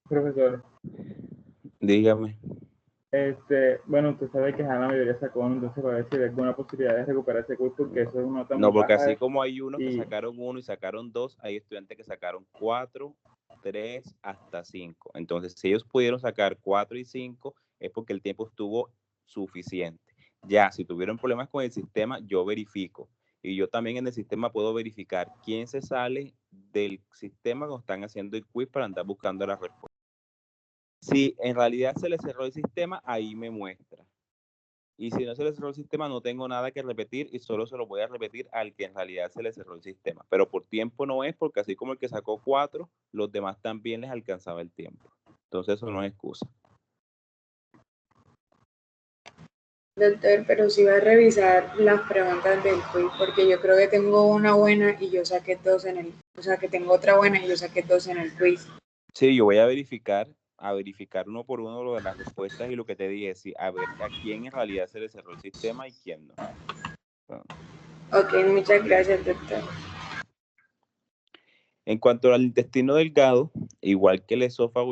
Profesor, Dígame. bueno, usted sabe que la mayoría sacó 1, entonces para ver si hay alguna posibilidad de recuperar ese quiz, porque eso es una nota muy No, porque baja así como hay unos que y sacaron 1 y sacaron 2, hay estudiantes que sacaron 4, 3, hasta 5. Entonces, si ellos pudieron sacar 4 y 5, es porque el tiempo estuvo suficiente. Ya, si tuvieron problemas con el sistema, yo verifico. Y yo también en el sistema puedo verificar quién se sale del sistema cuando están haciendo el quiz para andar buscando la respuesta. Si en realidad se les cerró el sistema, ahí me muestra. Y si no se le cerró el sistema, no tengo nada que repetir y solo se lo voy a repetir al que en realidad se le cerró el sistema. Pero por tiempo no es, porque así como el que sacó 4, los demás también les alcanzaba el tiempo. Entonces eso no es excusa. Doctor, pero sí va a revisar las preguntas del quiz, porque yo creo que tengo una buena y yo saqué 2 en el, o sea, que tengo otra buena y yo saqué 2 en el quiz. Sí, yo voy a verificar uno por uno lo de las respuestas y lo que te dije, sí, a ver a quién en realidad se le cerró el sistema y quién no. Bueno. Ok, muchas gracias, doctor. En cuanto al intestino delgado, igual que el esófago,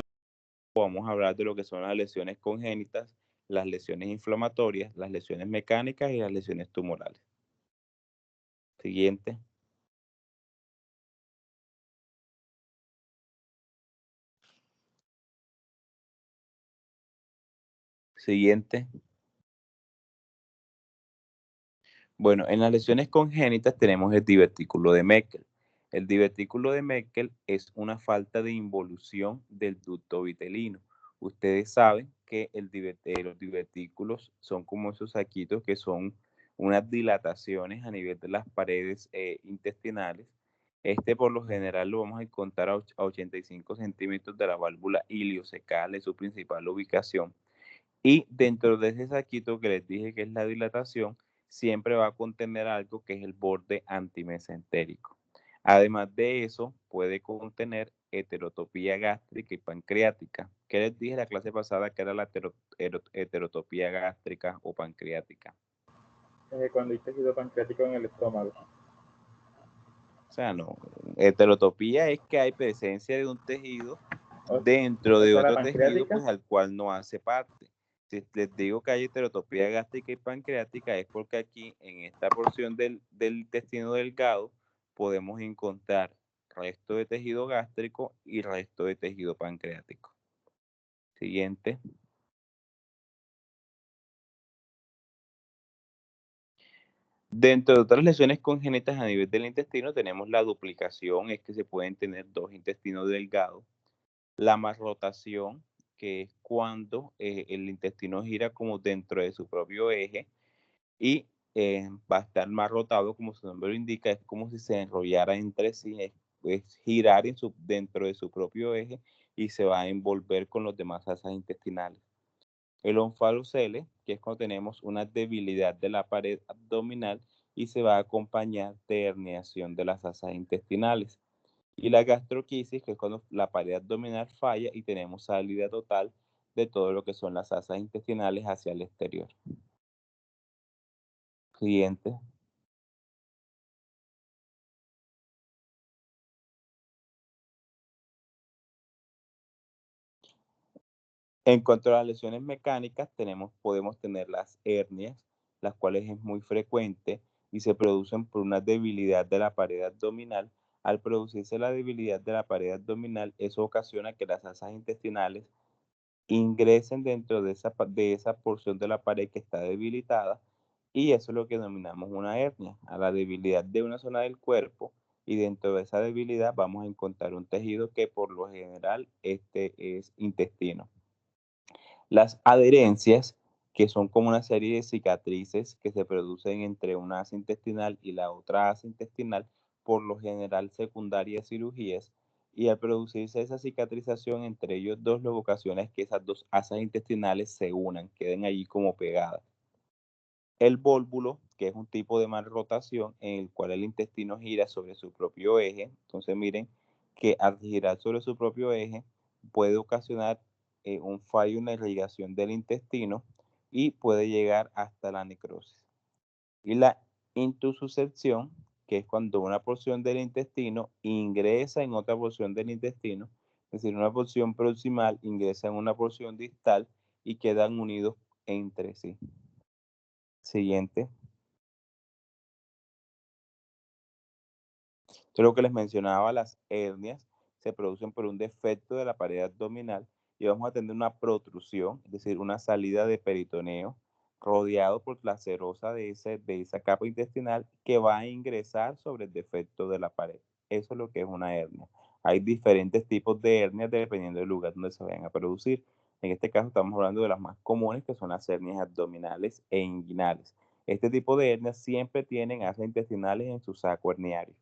vamos a hablar de lo que son las lesiones congénitas, las lesiones inflamatorias, las lesiones mecánicas y las lesiones tumorales. Siguiente. Siguiente. Bueno, en las lesiones congénitas tenemos el divertículo de Meckel. El divertículo de Meckel es una falta de involución del ducto vitelino. Ustedes saben que los divertículos son como esos saquitos que son unas dilataciones a nivel de las paredes intestinales. Este por lo general lo vamos a encontrar a 85 centímetros de la válvula iliocecal, es su principal ubicación. Y dentro de ese saquito que les dije que es la dilatación, siempre va a contener algo que es el borde antimesentérico. Además de eso, puede contener heterotopía gástrica y pancreática. ¿Qué les dije la clase pasada que era la heterotopía gástrica o pancreática? cuando hay tejido pancreático en el estómago. O sea, no, heterotopía es que hay presencia de un tejido dentro O de sea, la otro tejido, pancreática, pues al cual no hace parte. Si les digo que hay heterotopía gástrica y pancreática, es porque aquí en esta porción del intestino delgado podemos encontrar resto de tejido gástrico y resto de tejido pancreático. Siguiente. Dentro de otras lesiones congénitas a nivel del intestino tenemos la duplicación, es que se pueden tener dos intestinos delgados. La malrotación, que es cuando el intestino gira como dentro de su propio eje y va a estar más rotado, como su nombre lo indica, es como si se enrollara entre sí, es girar dentro de su propio eje y se va a envolver con los demás asas intestinales. El onfalocele, que es cuando tenemos una debilidad de la pared abdominal y se va a acompañar de herniación de las asas intestinales. Y la gastroquisis, que es cuando la pared abdominal falla y tenemos salida total de todo lo que son las asas intestinales hacia el exterior. Siguiente. En cuanto a las lesiones mecánicas, podemos tener las hernias, las cuales es muy frecuente y se producen por una debilidad de la pared abdominal. Al producirse la debilidad de la pared abdominal, eso ocasiona que las asas intestinales ingresen dentro de esa porción de la pared que está debilitada y eso es lo que denominamos una hernia, a la debilidad de una zona del cuerpo y dentro de esa debilidad vamos a encontrar un tejido que por lo general este es intestino. Las adherencias, que son como una serie de cicatrices que se producen entre una asa intestinal y la otra asa intestinal, por lo general secundaria a cirugías, y al producirse esa cicatrización entre ellos dos, lo que ocasiona es que esas dos asas intestinales se unan, queden allí como pegadas. El vólvulo, que es un tipo de malrotación en el cual el intestino gira sobre su propio eje. Entonces miren que al girar sobre su propio eje puede ocasionar un fallo en la irrigación del intestino y puede llegar hasta la necrosis. Y la intususcepción, que es cuando una porción del intestino ingresa en otra porción del intestino Es decir, una porción proximal ingresa en una porción distal y quedan unidos entre sí. Siguiente. Esto es lo que les mencionaba, las hernias se producen por un defecto de la pared abdominal y vamos a tener una protrusión, es decir, una salida de peritoneo rodeado por la serosa de esa capa intestinal que va a ingresar sobre el defecto de la pared. Eso es lo que es una hernia. Hay diferentes tipos de hernias dependiendo del lugar donde se vayan a producir. En este caso estamos hablando de las más comunes, que son las hernias abdominales e inguinales. Este tipo de hernias siempre tienen asas intestinales en su saco herniario.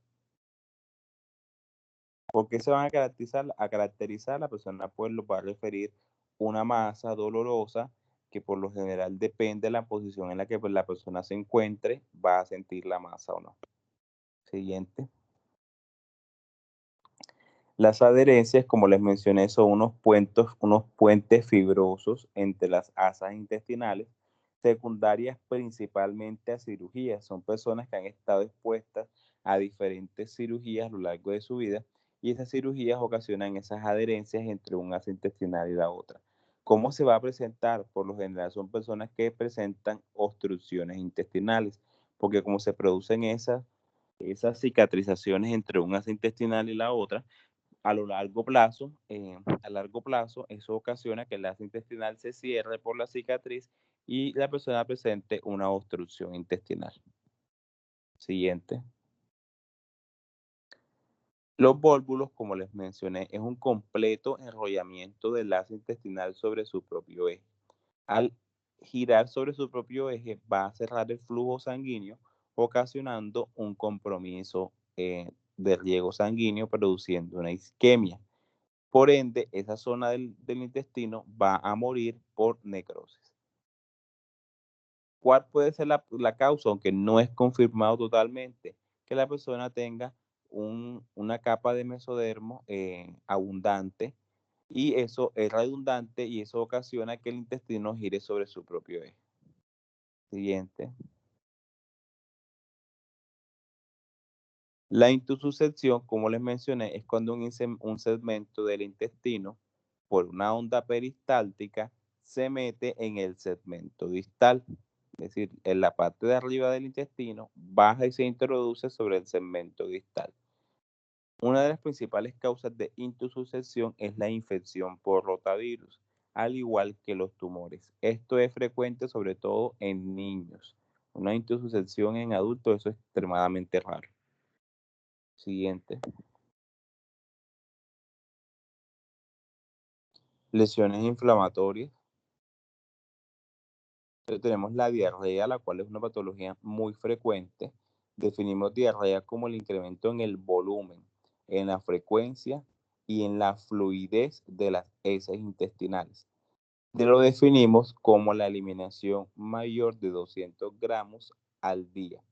¿Por qué se van a caracterizar? A caracterizar, la persona pues lo va a referir una masa dolorosa que por lo general depende de la posición en la que pues, la persona se encuentre, va a sentir la masa o no. Siguiente. Las adherencias, como les mencioné, son unos puentes fibrosos entre las asas intestinales, secundarias principalmente a cirugías. Son personas que han estado expuestas a diferentes cirugías a lo largo de su vida y esas cirugías ocasionan esas adherencias entre un asa intestinal y la otra. ¿Cómo se va a presentar? Por lo general son personas que presentan obstrucciones intestinales, porque como se producen esas cicatrizaciones entre un asa intestinal y la otra, a largo plazo, eso ocasiona que el asa intestinal se cierre por la cicatriz y la persona presente una obstrucción intestinal. Siguiente. Los vólvulos, como les mencioné, es un completo enrollamiento del asa intestinal sobre su propio eje. Al girar sobre su propio eje, va a cerrar el flujo sanguíneo, ocasionando un compromiso de riego sanguíneo, produciendo una isquemia. Por ende, esa zona del intestino va a morir por necrosis. ¿Cuál puede ser la causa? Aunque no es confirmado totalmente, que la persona tenga una capa de mesodermo abundante y eso es redundante y eso ocasiona que el intestino gire sobre su propio eje. Siguiente. La intususcepción, como les mencioné, es cuando un segmento del intestino, por una onda peristáltica, se mete en el segmento distal. Es decir, en la parte de arriba del intestino, baja y se introduce sobre el segmento distal. Una de las principales causas de intususcepción es la infección por rotavirus, al igual que los tumores. Esto es frecuente sobre todo en niños. Una intususcepción en adultos, eso es extremadamente raro. Siguiente. Lesiones inflamatorias. Entonces tenemos la diarrea, la cual es una patología muy frecuente. Definimos diarrea como el incremento en el volumen, en la frecuencia y en la fluidez de las heces intestinales. Lo definimos como la eliminación mayor de 200 gramos al día.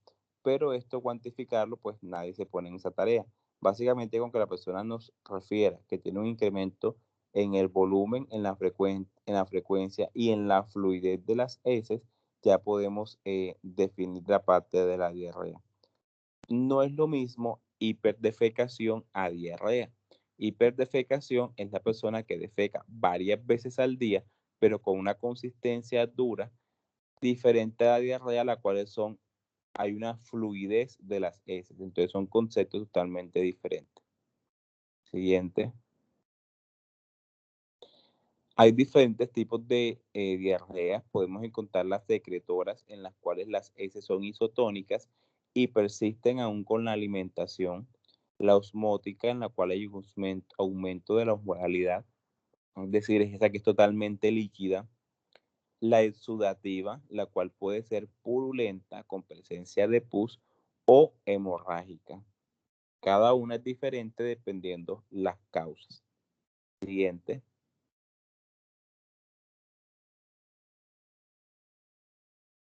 Pero esto cuantificarlo, pues nadie se pone en esa tarea. Básicamente con que la persona nos refiera que tiene un incremento en el volumen, en la frecuencia y en la fluidez de las heces, ya podemos definir la parte de la diarrea. No es lo mismo hiperdefecación a diarrea. Hiperdefecación es la persona que defeca varias veces al día, pero con una consistencia dura, diferente a la diarrea, la cual hay una fluidez de las heces. Entonces son conceptos totalmente diferentes. Siguiente. Hay diferentes tipos de diarreas. Podemos encontrar las secretoras, en las cuales las heces son isotónicas y persisten aún con la alimentación. La osmótica, en la cual hay un aumento de la osmolaridad, es decir, es esa que es totalmente líquida. La exudativa, la cual puede ser purulenta con presencia de pus o hemorrágica. Cada una es diferente dependiendo las causas. Siguiente.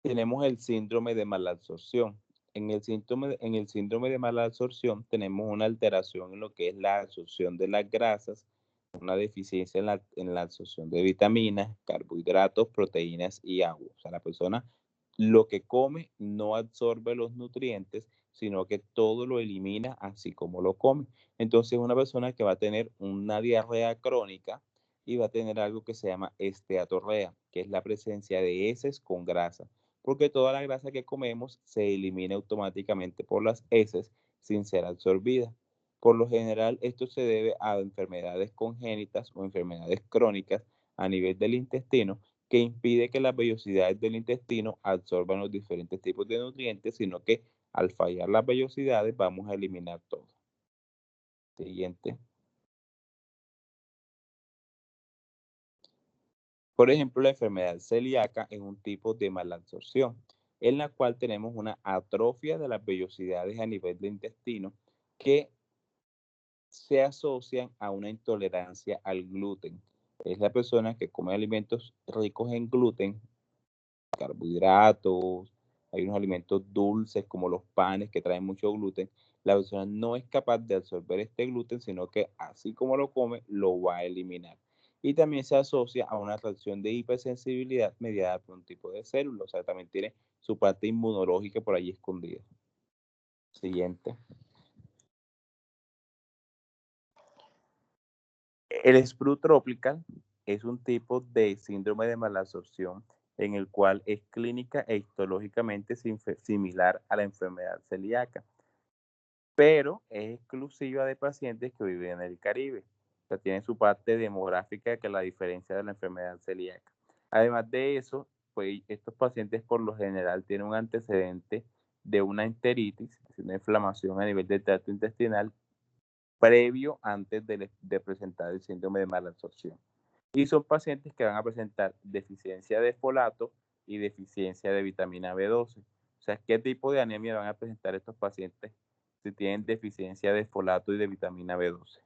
Tenemos el síndrome de malabsorción. En el síndrome de malabsorción tenemos una alteración en lo que es la absorción de las grasas, una deficiencia en la absorción de vitaminas, carbohidratos, proteínas y agua. O sea, la persona lo que come no absorbe los nutrientes, sino que todo lo elimina así como lo come. Entonces es una persona que va a tener una diarrea crónica y va a tener algo que se llama esteatorrea, que es la presencia de heces con grasa, porque toda la grasa que comemos se elimina automáticamente por las heces sin ser absorbida. Por lo general, esto se debe a enfermedades congénitas o enfermedades crónicas a nivel del intestino, que impide que las vellosidades del intestino absorban los diferentes tipos de nutrientes, sino que al fallar las vellosidades vamos a eliminar todo. Siguiente. Por ejemplo, la enfermedad celíaca es un tipo de malabsorción, en la cual tenemos una atrofia de las vellosidades a nivel del intestino que se asocian a una intolerancia al gluten. Es la persona que come alimentos ricos en gluten, carbohidratos, hay unos alimentos dulces como los panes que traen mucho gluten. La persona no es capaz de absorber este gluten, sino que así como lo come, lo va a eliminar. Y también se asocia a una reacción de hipersensibilidad mediada por un tipo de célula, o sea, también tiene su parte inmunológica por ahí escondida. Siguiente. El Sprue tropical es un tipo de síndrome de malabsorción en el cual es clínica e histológicamente similar a la enfermedad celíaca, pero es exclusiva de pacientes que viven en el Caribe. O sea, tiene su parte demográfica que la diferencia de la enfermedad celíaca. Además de eso, pues estos pacientes por lo general tienen un antecedente de una enteritis, una inflamación a nivel del tracto intestinal previo antes de presentar el síndrome de malabsorción. Y son pacientes que van a presentar deficiencia de folato y deficiencia de vitamina B12. O sea, ¿qué tipo de anemia van a presentar estos pacientes si tienen deficiencia de folato y de vitamina B12?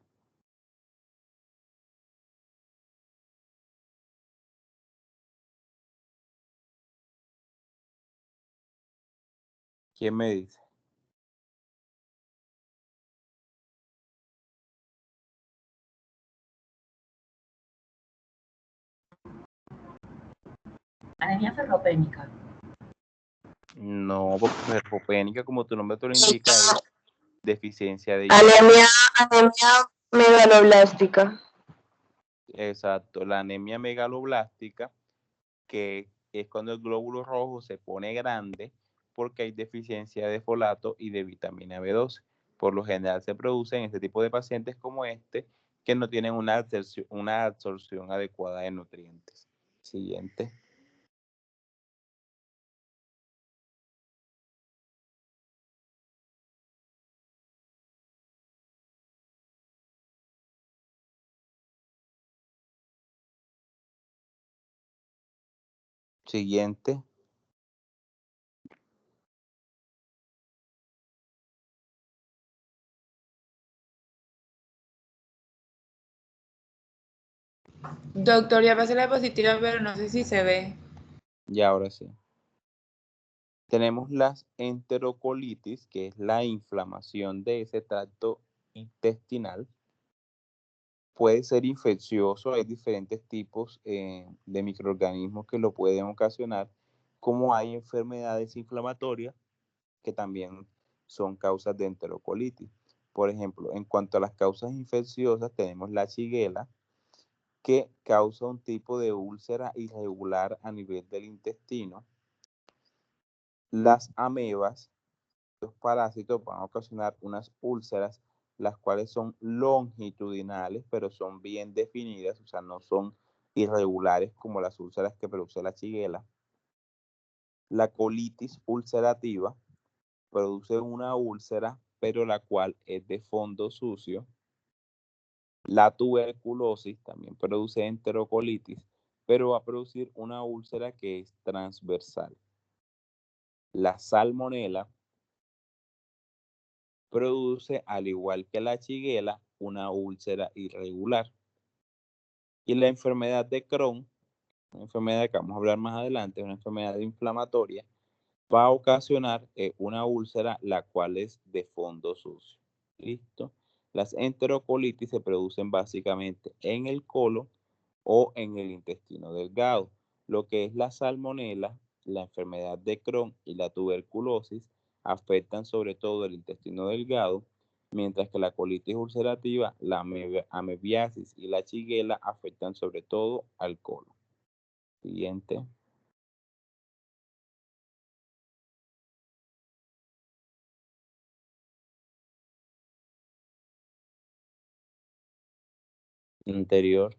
¿Quién me dice? Anemia ferropénica. No, porque ferropénica, como tu nombre te lo indica, es deficiencia de Anemia megaloblástica. Exacto, la anemia megaloblástica, que es cuando el glóbulo rojo se pone grande porque hay deficiencia de folato y de vitamina B12. Por lo general se produce en este tipo de pacientes como este que no tienen una absorción adecuada de nutrientes. Siguiente. Siguiente. Doctor, ya pasé la diapositiva, pero no sé si se ve. Y ahora sí. Tenemos las enterocolitis, que es la inflamación de ese tracto intestinal. Puede ser infeccioso, hay diferentes tipos de microorganismos que lo pueden ocasionar, como hay enfermedades inflamatorias que también son causas de enterocolitis. Por ejemplo, en cuanto a las causas infecciosas, tenemos la shigella, que causa un tipo de úlcera irregular a nivel del intestino. Las amebas, los parásitos van a ocasionar unas úlceras, las cuales son longitudinales, pero son bien definidas, o sea, no son irregulares como las úlceras que produce la shigella. La colitis ulcerativa produce una úlcera, pero la cual es de fondo sucio. La tuberculosis también produce enterocolitis, pero va a producir una úlcera que es transversal. La salmonela produce, al igual que la shigella, una úlcera irregular. Y la enfermedad de Crohn, una enfermedad que vamos a hablar más adelante, una enfermedad inflamatoria, va a ocasionar una úlcera, la cual es de fondo sucio. ¿Listo? Las enterocolitis se producen básicamente en el colon o en el intestino delgado. Lo que es la salmonela, la enfermedad de Crohn y la tuberculosis afectan sobre todo el intestino delgado, mientras que la colitis ulcerativa, la amebiasis y la shigella afectan sobre todo al colon. Siguiente. Interior.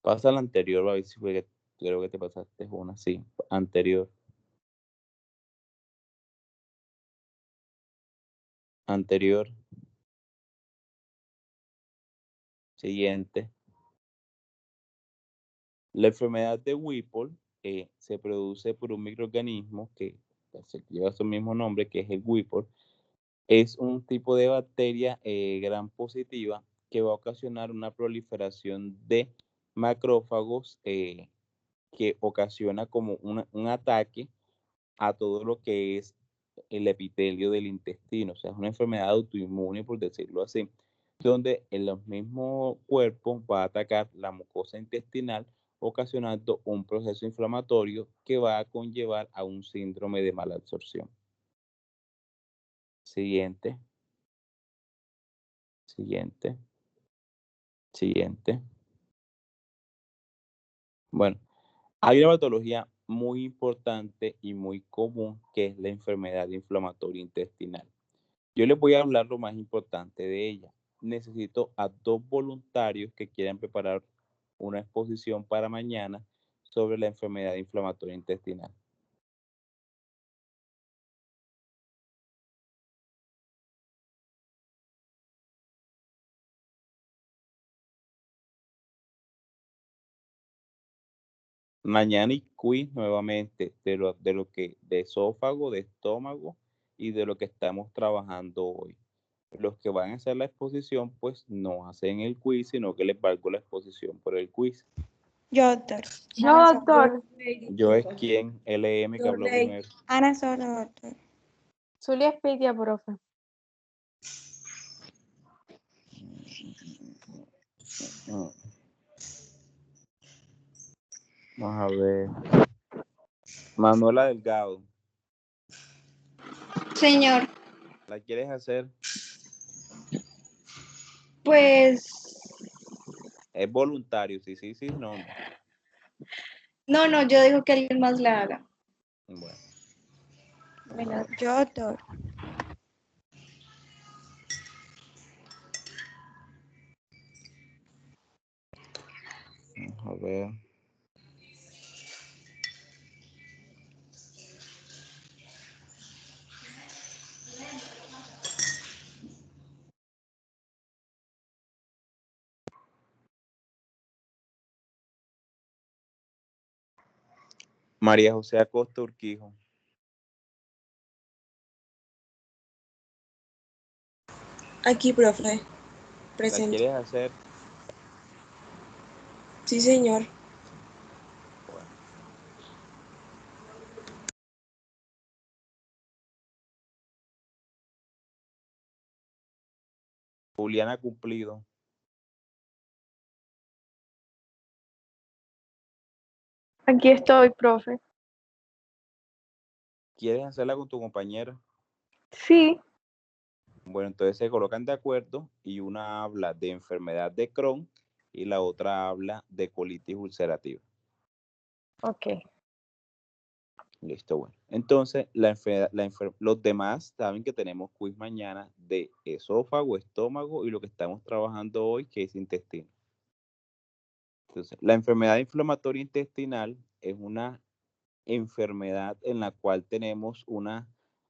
Pasa al anterior, a ver si fue que creo que te pasaste una, sí, anterior. Anterior. Siguiente. La enfermedad de Whipple se produce por un microorganismo que lleva su mismo nombre, que es el Whipple. Es un tipo de bacteria gram positiva que va a ocasionar una proliferación de macrófagos que ocasiona como un ataque a todo lo que es el epitelio del intestino. O sea, es una enfermedad autoinmune, por decirlo así, donde en los mismos cuerpos va a atacar la mucosa intestinal, ocasionando un proceso inflamatorio que va a conllevar a un síndrome de mala absorción. Siguiente. Siguiente. Siguiente. Bueno, hay una patología muy importante y muy común que es la enfermedad inflamatoria intestinal. Yo les voy a hablar lo más importante de ella. Necesito a 2 voluntarios que quieran preparar una exposición para mañana sobre la enfermedad inflamatoria intestinal. Mañana y quiz nuevamente de esófago, de estómago y de lo que estamos trabajando hoy. Los que van a hacer la exposición, pues no hacen el quiz, sino que les valgo la exposición por el quiz. Yo, doctor. Yo, doctor. Yo es quien, LM, que habló primero. Ana solo, doctor. Zulia Espitia, profe. Vamos a ver. Manuela Delgado, Señor, ¿la quieres hacer? pues, Es voluntario, sí, sí, sí, no, no. no, yo digo que alguien más la haga. Bueno, Bueno, yo, doctor. vamos a ver. María José Acosta Urquijo, Aquí, profe. ¿la Presente. quieres hacer? Sí, señor. Bueno. Juliana Cumplido, Aquí estoy, profe. ¿quieres hacerla con tu compañera? Sí. Bueno, entonces se colocan de acuerdo y una habla de enfermedad de Crohn y la otra habla de colitis ulcerativa. Ok. Listo, bueno. Entonces, los demás saben que tenemos quiz mañana de esófago, estómago y lo que estamos trabajando hoy, que es intestino. Entonces, la enfermedad inflamatoria intestinal es una enfermedad en la cual tenemos una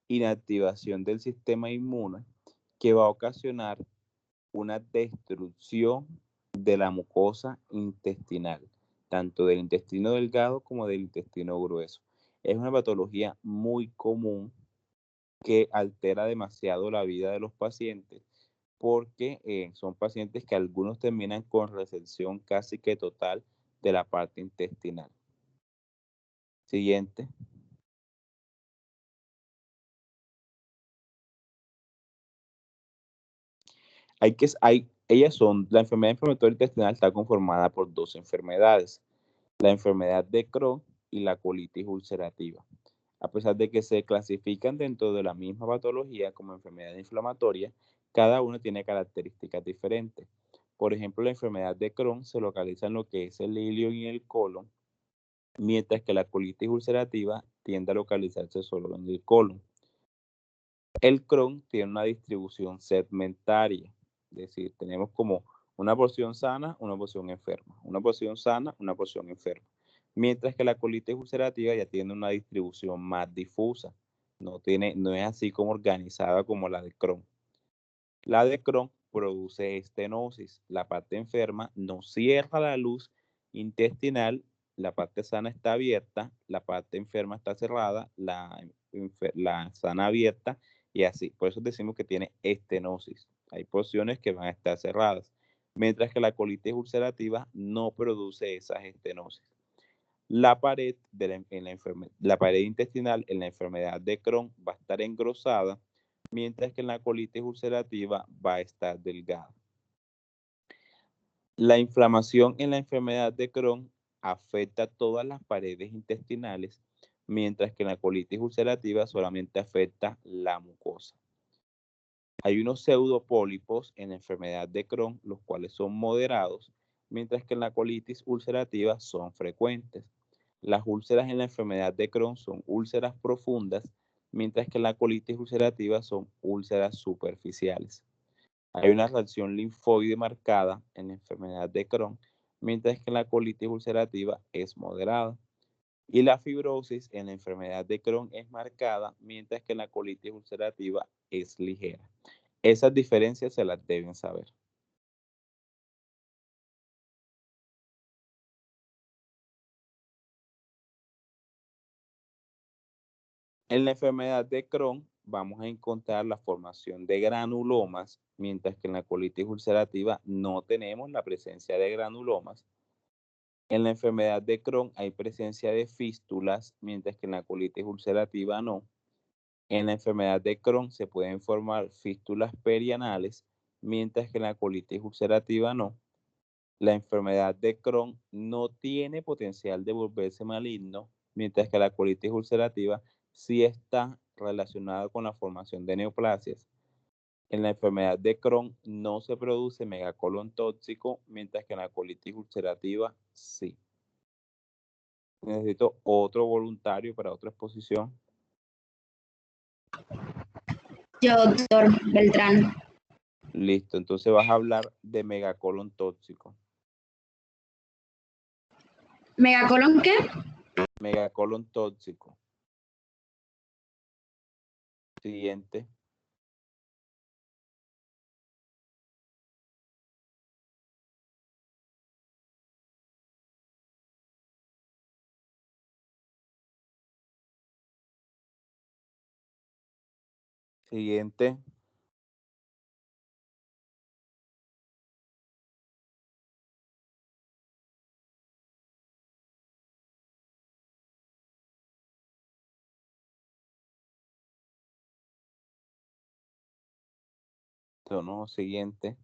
inactivación del sistema inmune que va a ocasionar una destrucción de la mucosa intestinal, tanto del intestino delgado como del intestino grueso. Es una patología muy común que altera demasiado la vida de los pacientes porque son pacientes que algunos terminan con resección casi que total de la parte intestinal. Siguiente. La enfermedad inflamatoria intestinal está conformada por 2 enfermedades. La enfermedad de Crohn y la colitis ulcerativa. A pesar de que se clasifican dentro de la misma patología como enfermedad inflamatoria, cada una tiene características diferentes. Por ejemplo, la enfermedad de Crohn se localiza en lo que es el ilio y el colon, mientras que la colitis ulcerativa tiende a localizarse solo en el colon. El Crohn tiene una distribución segmentaria, es decir, tenemos como una porción sana, una porción enferma, una porción sana, una porción enferma. Mientras que la colitis ulcerativa ya tiene una distribución más difusa, no es así como organizada como la de Crohn. La de Crohn produce estenosis, la parte enferma no cierra la luz intestinal, la parte sana está abierta, la parte enferma está cerrada, la sana abierta y así. Por eso decimos que tiene estenosis. Hay porciones que van a estar cerradas, mientras que la colitis ulcerativa no produce esas estenosis. La pared, la pared intestinal en la enfermedad de Crohn va a estar engrosada, mientras que en la colitis ulcerativa va a estar delgada. La inflamación en la enfermedad de Crohn afecta todas las paredes intestinales, mientras que en la colitis ulcerativa solamente afecta la mucosa. Hay unos pseudopólipos en la enfermedad de Crohn, los cuales son moderados, mientras que en la colitis ulcerativa son frecuentes. Las úlceras en la enfermedad de Crohn son úlceras profundas, mientras que en la colitis ulcerativa son úlceras superficiales. Hay una reacción linfoide marcada en la enfermedad de Crohn, mientras que en la colitis ulcerativa es moderada. Y la fibrosis en la enfermedad de Crohn es marcada, mientras que en la colitis ulcerativa es ligera. Esas diferencias se las deben saber. En la enfermedad de Crohn vamos a encontrar la formación de granulomas, mientras que en la colitis ulcerativa no tenemos la presencia de granulomas. En la enfermedad de Crohn hay presencia de fístulas, mientras que en la colitis ulcerativa no. En la enfermedad de Crohn se pueden formar fístulas perianales, mientras que en la colitis ulcerativa no. La enfermedad de Crohn no tiene potencial de volverse maligno, mientras que la colitis ulcerativa sí está relacionada con la formación de neoplasias. En la enfermedad de Crohn no se produce megacolon tóxico, mientras que en la colitis ulcerativa sí. Necesito otro voluntario para otra exposición. Yo, doctor Beltrán. Listo, entonces vas a hablar de megacolon tóxico. ¿Megacolon qué? Megacolon tóxico. Siguiente. Siguiente. No, siguiente.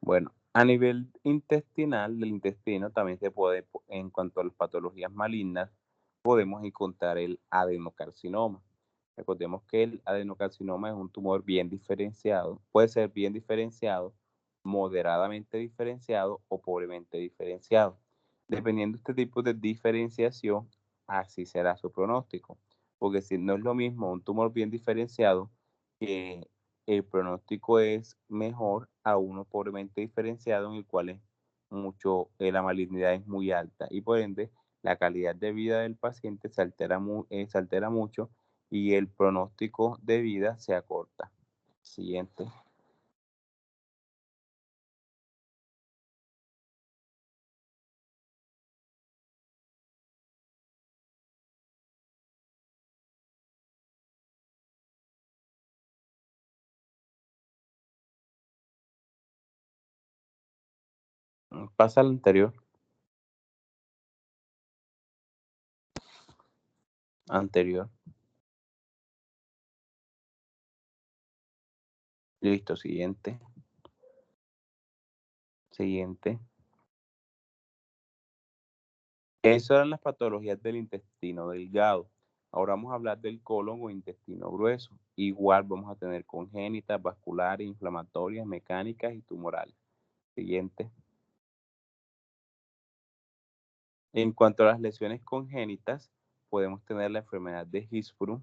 Bueno, a nivel intestinal, del intestino también se puede, en cuanto a las patologías malignas, podemos encontrar el adenocarcinoma. Recordemos que el adenocarcinoma es un tumor bien diferenciado, puede ser bien diferenciado, moderadamente diferenciado o pobremente diferenciado. Dependiendo de este tipo de diferenciación, así será su pronóstico. Porque si no es lo mismo un tumor bien diferenciado, que el pronóstico es mejor a uno pobremente diferenciado en el cual es la malignidad es muy alta y por ende la calidad de vida del paciente se altera mucho y el pronóstico de vida se acorta. Siguiente. Pasa al anterior. Anterior. Listo, siguiente. Siguiente. Esas eran las patologías del intestino delgado. Ahora vamos a hablar del colon o intestino grueso. Igual vamos a tener congénitas, vasculares, inflamatorias, mecánicas y tumorales. Siguiente. En cuanto a las lesiones congénitas, podemos tener la enfermedad de Hirschsprung,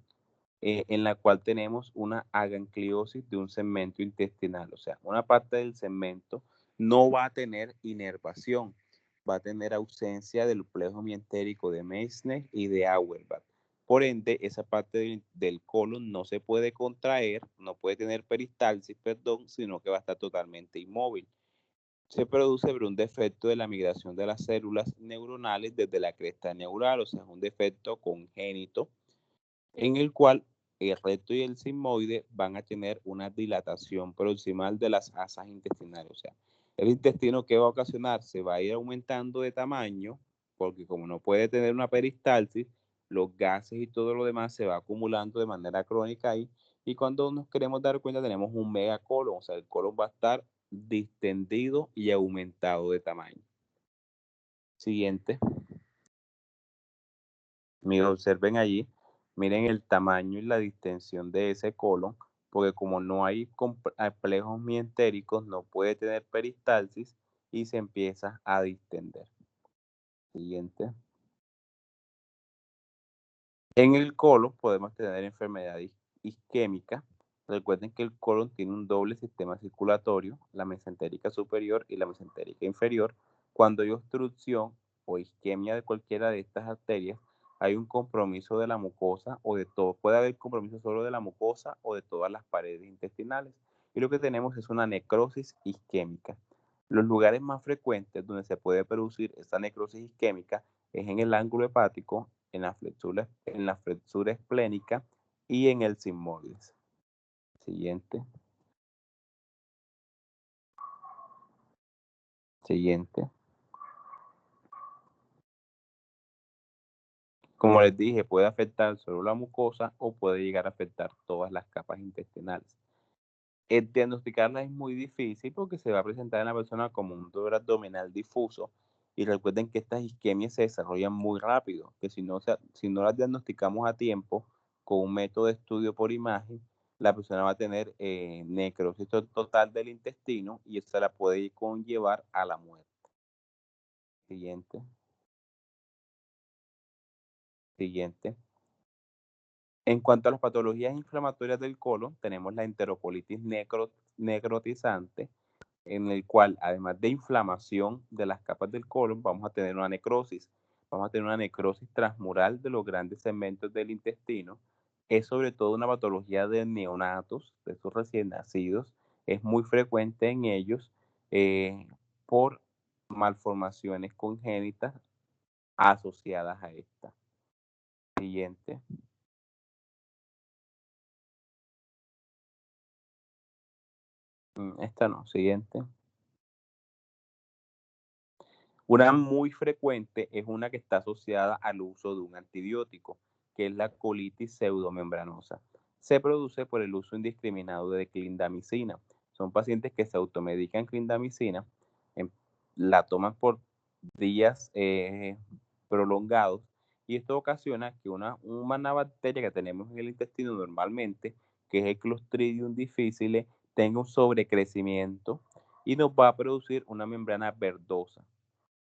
en la cual tenemos una agangliosis de un segmento intestinal. O sea, una parte del segmento no va a tener inervación, va a tener ausencia del plejo mientérico de Meissner y de Auerbach. Por ende, esa parte del colon no se puede contraer, no puede tener peristalsis, perdón, sino que va a estar totalmente inmóvil. Se produce por un defecto de la migración de las células neuronales desde la cresta neural, o sea, es un defecto congénito en el cual el recto y el sigmoide van a tener una dilatación proximal de las asas intestinales. O sea, el intestino que va a ocasionar se va a ir aumentando de tamaño, porque como no puede tener una peristalsis, los gases y todo lo demás se va acumulando de manera crónica ahí, y cuando nos queremos dar cuenta tenemos un megacolon, o sea, el colon va a estar distendido y aumentado de tamaño. Siguiente. Miren, observen allí, miren el tamaño y la distensión de ese colon, porque como no hay complejos mientéricos, no puede tener peristalsis y se empieza a distender. Siguiente. En el colon podemos tener enfermedad isquémica. Recuerden que el colon tiene un doble sistema circulatorio, la mesentérica superior y la mesentérica inferior. Cuando hay obstrucción o isquemia de cualquiera de estas arterias, hay un compromiso de la mucosa o de todo. Puede haber compromiso solo de la mucosa o de todas las paredes intestinales. Y lo que tenemos es una necrosis isquémica. Los lugares más frecuentes donde se puede producir esta necrosis isquémica es en el ángulo hepático, en la flexura esplénica y en el sigmoides. Siguiente. Siguiente. Como les dije, puede afectar solo la mucosa o puede llegar a afectar todas las capas intestinales. Diagnosticarla es muy difícil porque se va a presentar en la persona como un dolor abdominal difuso. Y recuerden que estas isquemias se desarrollan muy rápido, que si no las diagnosticamos a tiempo con un método de estudio por imagen, la persona va a tener necrosis total del intestino y eso la puede conllevar a la muerte. Siguiente. Siguiente. En cuanto a las patologías inflamatorias del colon, tenemos la enterocolitis necrotizante, en el cual, además de inflamación de las capas del colon, vamos a tener una necrosis. Vamos a tener una necrosis transmural de los grandes segmentos del intestino. Es sobre todo una patología de neonatos, de esos recién nacidos. Es muy frecuente en ellos por malformaciones congénitas asociadas a esta. Siguiente. Esta no, siguiente. Una muy frecuente es una que está asociada al uso de un antibiótico, que es la colitis pseudomembranosa. Se produce por el uso indiscriminado de clindamicina. Son pacientes que se automedican clindamicina, la toman por días prolongados y esto ocasiona que una bacteria que tenemos en el intestino normalmente, que es el Clostridium difficile, tenga un sobrecrecimiento y nos va a producir una membrana verdosa.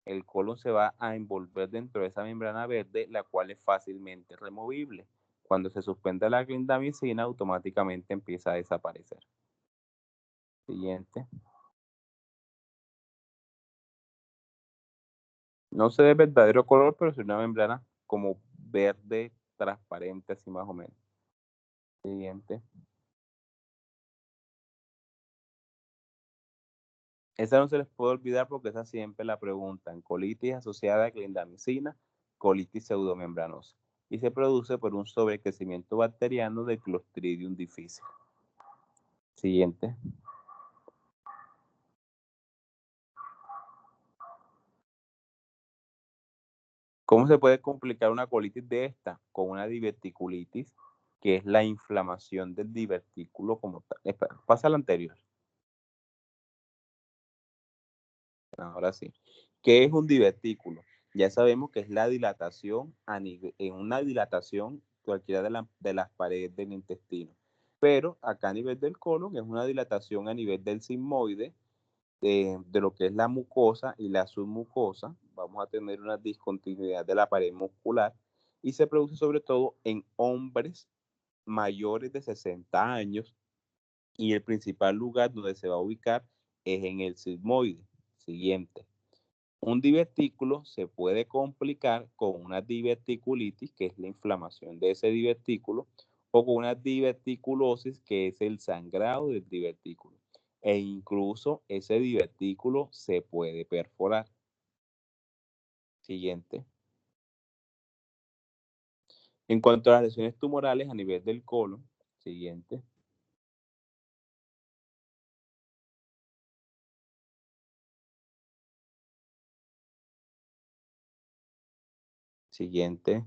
El colon se va a envolver dentro de esa membrana verde, la cual es fácilmente removible. Cuando se suspende la clindamicina, automáticamente empieza a desaparecer. Siguiente. No se ve el verdadero color, pero es una membrana como verde transparente, así más o menos. Siguiente. Esa no se les puede olvidar porque esa siempre la preguntan. Colitis asociada a clindamicina, colitis pseudomembranosa. Y se produce por un sobrecrecimiento bacteriano del Clostridium difficile. Siguiente. ¿Cómo se puede complicar una colitis de esta? Con una diverticulitis, que es la inflamación del divertículo como tal. Espera, pasa al anterior. Ahora sí. ¿Qué es un divertículo? Ya sabemos que es la dilatación en una dilatación cualquiera de las paredes del intestino. Pero acá a nivel del colon es una dilatación a nivel del sigmoide, de lo que es la mucosa y la submucosa. Vamos a tener una discontinuidad de la pared muscular y se produce sobre todo en hombres mayores de 60 años y el principal lugar donde se va a ubicar es en el sigmoide. Siguiente. Un divertículo se puede complicar con una diverticulitis, que es la inflamación de ese divertículo, o con una diverticulosis, que es el sangrado del divertículo. E incluso ese divertículo se puede perforar. Siguiente. En cuanto a las lesiones tumorales a nivel del colon, siguiente. Siguiente.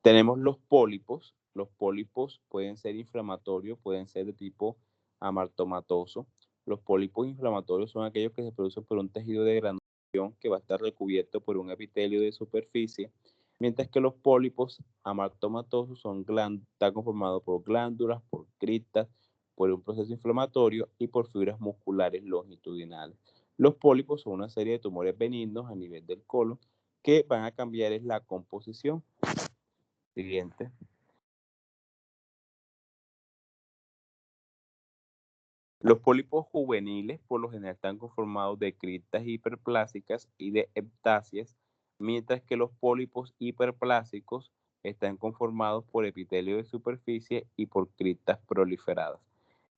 Tenemos los pólipos. Los pólipos pueden ser inflamatorios, pueden ser de tipo amartomatoso. Los pólipos inflamatorios son aquellos que se producen por un tejido de granulación que va a estar recubierto por un epitelio de superficie, mientras que los pólipos amartomatosos están conformados por glándulas, por cristas, por un proceso inflamatorio y por fibras musculares longitudinales. Los pólipos son una serie de tumores benignos a nivel del colon que van a cambiar la composición. Siguiente. Los pólipos juveniles por lo general están conformados de cristas hiperplásicas y de heptáceas, mientras que los pólipos hiperplásicos están conformados por epitelio de superficie y por cristas proliferadas.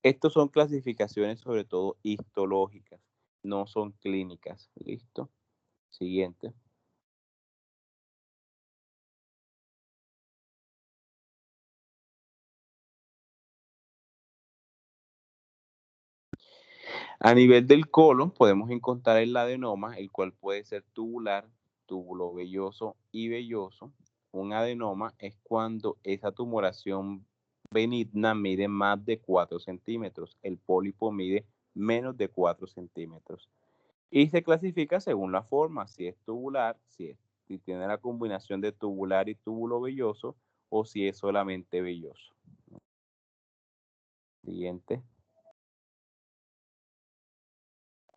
Estos son clasificaciones sobre todo histológicas, no son clínicas. ¿Listo? Siguiente. A nivel del colon podemos encontrar el adenoma, el cual puede ser tubular, tubulovelloso y velloso. Un adenoma es cuando esa tumoración benigna mide más de 4 centímetros. El pólipo mide menos de 4 centímetros. Y se clasifica según la forma, si es tubular, si tiene la combinación de tubular y tubulovelloso o si es solamente velloso. Siguiente.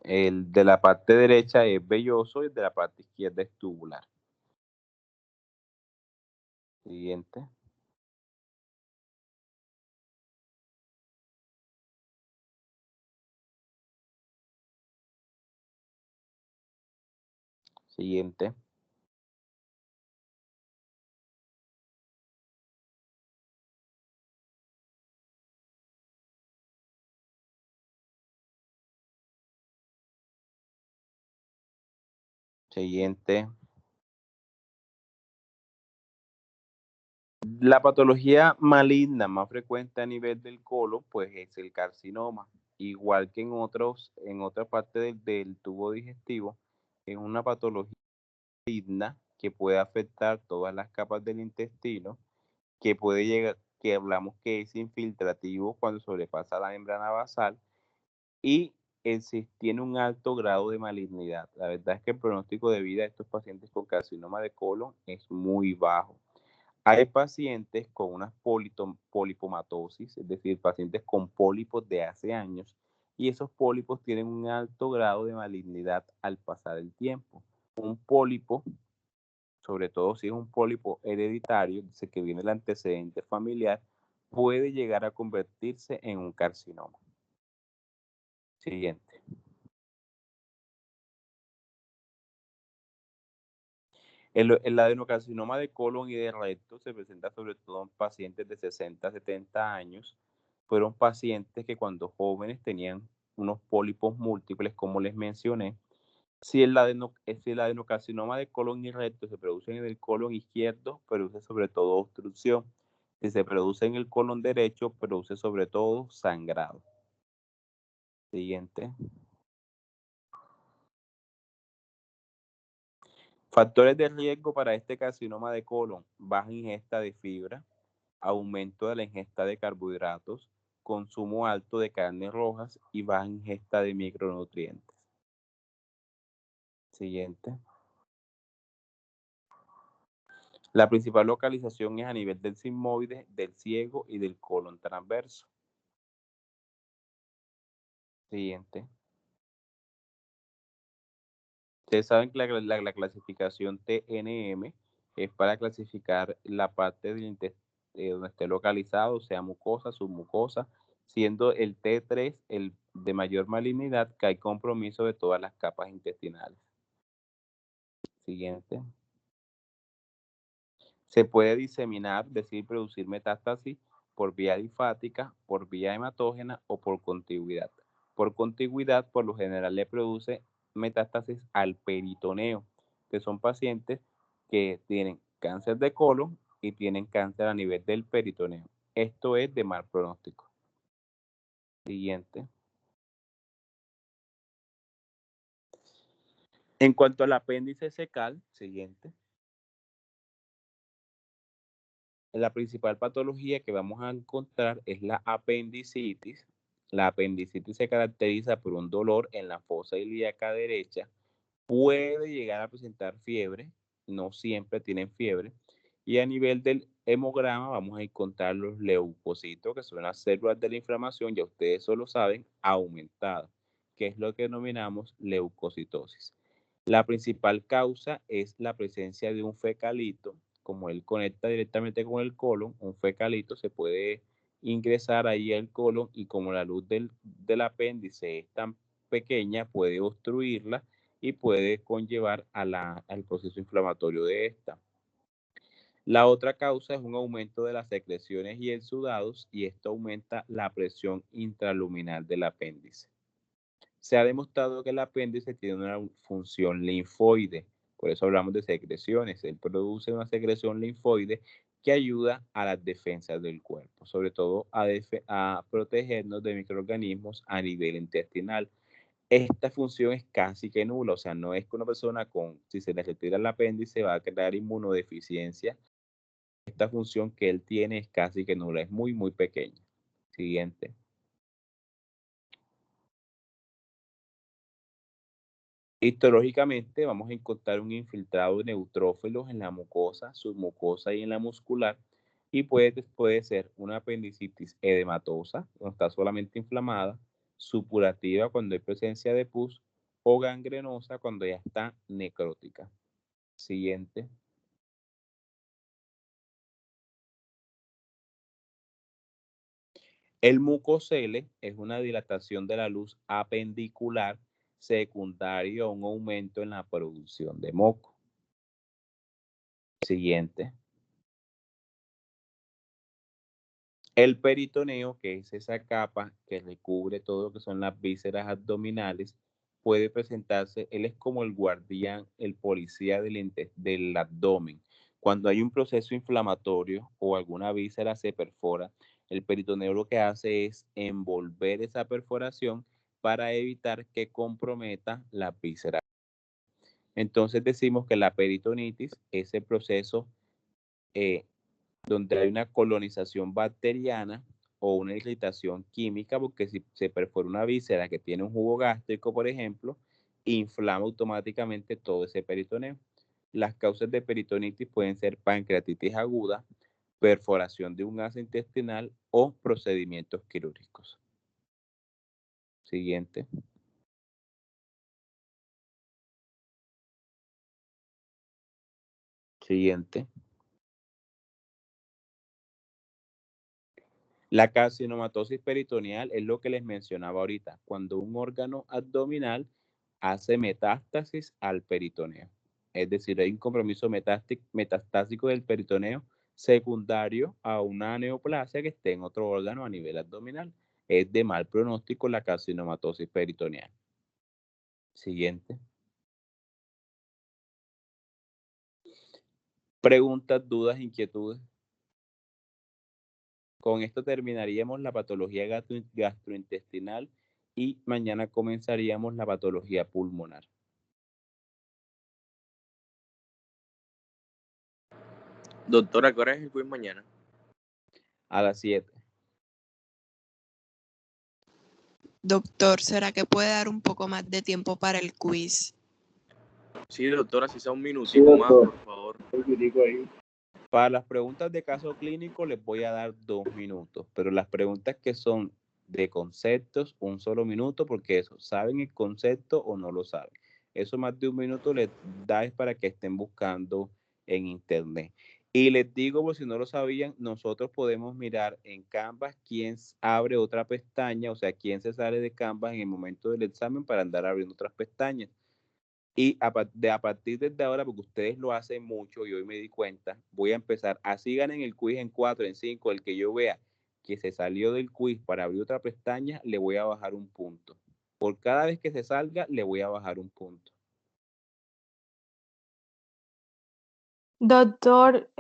El de la parte derecha es velloso y el de la parte izquierda es tubular. Siguiente. Siguiente. Siguiente. La patología maligna más frecuente a nivel del colon, pues es el carcinoma. Igual que en otra parte del tubo digestivo, es una patología maligna que puede afectar todas las capas del intestino, que puede llegar, que hablamos que es infiltrativo cuando sobrepasa la membrana basal y tiene un alto grado de malignidad. La verdad es que el pronóstico de vida de estos pacientes con carcinoma de colon es muy bajo. Hay pacientes con una polipomatosis, es decir, pacientes con pólipos de hace años, y esos pólipos tienen un alto grado de malignidad al pasar el tiempo. Un pólipo, sobre todo si es un pólipo hereditario, dice que viene el antecedente familiar, puede llegar a convertirse en un carcinoma. Siguiente. El adenocarcinoma de colon y de recto se presenta sobre todo en pacientes de 60 a 70 años. Fueron pacientes que cuando jóvenes tenían unos pólipos múltiples, como les mencioné. Si el adenocarcinoma de colon y recto se produce en el colon izquierdo, produce sobre todo obstrucción. Si se produce en el colon derecho, produce sobre todo sangrado. Siguiente. Factores de riesgo para este carcinoma de colon: baja ingesta de fibra, aumento de la ingesta de carbohidratos, consumo alto de carnes rojas y baja ingesta de micronutrientes. Siguiente. La principal localización es a nivel del sigmoide, del ciego y del colon transverso. Siguiente. Ustedes saben que la clasificación TNM es para clasificar la parte del intestino donde esté localizado, sea mucosa, submucosa, siendo el T3 el de mayor malignidad, que hay compromiso de todas las capas intestinales. Siguiente. Se puede diseminar, es decir, producir metástasis por vía linfática, por vía hematógena o por contigüidad. Por contigüidad, por lo general, le produce metástasis al peritoneo, que son pacientes que tienen cáncer de colon y tienen cáncer a nivel del peritoneo. Esto es de mal pronóstico. Siguiente. En cuanto al apéndice cecal, siguiente. La principal patología que vamos a encontrar es la apendicitis. La apendicitis se caracteriza por un dolor en la fosa ilíaca derecha. Puede llegar a presentar fiebre, no siempre tienen fiebre. Y a nivel del hemograma vamos a encontrar los leucocitos, que son las células de la inflamación, ya ustedes solo saben, aumentadas, que es lo que denominamos leucocitosis. La principal causa es la presencia de un fecalito. Como él conecta directamente con el colon, un fecalito se puede ingresar ahí al colon y como la luz del apéndice es tan pequeña, puede obstruirla y puede conllevar al proceso inflamatorio de esta. La otra causa es un aumento de las secreciones y exudados y esto aumenta la presión intraluminal del apéndice. Se ha demostrado que el apéndice tiene una función linfoide, por eso hablamos de secreciones. Él produce una secreción linfoide que ayuda a las defensas del cuerpo, sobre todo a protegernos de microorganismos a nivel intestinal. Esta función es casi que nula, o sea, no es que una persona si se le retira el apéndice va a crear inmunodeficiencia. Esta función que él tiene es casi que nula, es muy, muy pequeña. Siguiente. Histológicamente vamos a encontrar un infiltrado de neutrófilos en la mucosa, submucosa y en la muscular y puede ser una apendicitis edematosa, cuando está solamente inflamada, supurativa cuando hay presencia de pus o gangrenosa cuando ya está necrótica. Siguiente. El mucocele es una dilatación de la luz apendicular secundaria a un aumento en la producción de moco. Siguiente. El peritoneo, que es esa capa que recubre todo lo que son las vísceras abdominales, puede presentarse, él es como el guardián, el policía del abdomen. Cuando hay un proceso inflamatorio o alguna víscera se perfora, el peritoneo lo que hace es envolver esa perforación para evitar que comprometa la víscera. Entonces decimos que la peritonitis es el proceso donde hay una colonización bacteriana o una irritación química, porque si se perfora una víscera que tiene un jugo gástrico, por ejemplo, inflama automáticamente todo ese peritoneo. Las causas de peritonitis pueden ser pancreatitis aguda, perforación de un asa intestinal o procedimientos quirúrgicos. Siguiente. Siguiente. La carcinomatosis peritoneal es lo que les mencionaba ahorita, cuando un órgano abdominal hace metástasis al peritoneo. Es decir, hay un compromiso metastásico del peritoneo secundario a una neoplasia que esté en otro órgano a nivel abdominal. Es de mal pronóstico la carcinomatosis peritoneal. Siguiente. Preguntas, dudas, inquietudes. Con esto terminaríamos la patología gastrointestinal y mañana comenzaríamos la patología pulmonar. Doctora, ¿qué hora es el quiz mañana? A las 7. Doctor, ¿será que puede dar un poco más de tiempo para el quiz? Sí, doctora, si sea un minutico más, por favor. Para las preguntas de caso clínico les voy a dar 2 minutos, pero las preguntas que son de conceptos, 1 solo minuto, porque eso, ¿saben el concepto o no lo saben? Eso más de 1 minuto les da es para que estén buscando en internet. Y les digo, por si no lo sabían, nosotros podemos mirar en Canvas quién abre otra pestaña, o sea, quién se sale de Canvas en el momento del examen para andar abriendo otras pestañas. Y a partir de ahora, porque ustedes lo hacen mucho y hoy me di cuenta, voy a empezar, así ganen el quiz en 4, en 5, el que yo vea que se salió del quiz para abrir otra pestaña, le voy a bajar 1 punto. Por cada vez que se salga, le voy a bajar 1 punto. Doctor,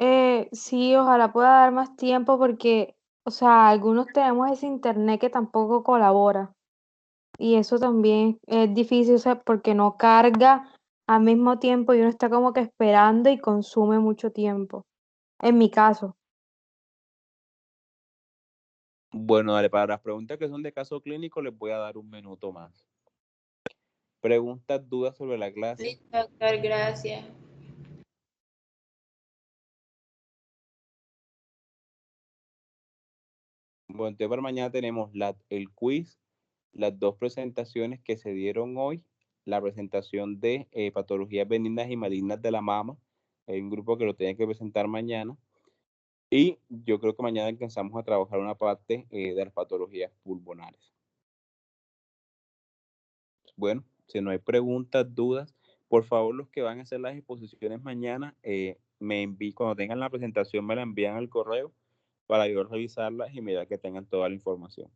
sí, ojalá pueda dar más tiempo porque, o sea, algunos tenemos ese internet que tampoco colabora. Y eso también es difícil, o sea, porque no carga al mismo tiempo y uno está como que esperando y consume mucho tiempo. En mi caso. Bueno, dale, para las preguntas que son de caso clínico, les voy a dar 1 minuto más. Preguntas, dudas sobre la clase. Listo, doctor, gracias. Bueno, entonces para mañana tenemos el quiz, las 2 presentaciones que se dieron hoy, la presentación de patologías benignas y malignas de la mama. Hay un grupo que lo tiene que presentar mañana. Y yo creo que mañana alcanzamos a trabajar una parte de las patologías pulmonares. Bueno, si no hay preguntas, dudas, por favor, los que van a hacer las exposiciones mañana, cuando tengan la presentación me la envían al correo para yo revisarlas y mirar que tengan toda la información.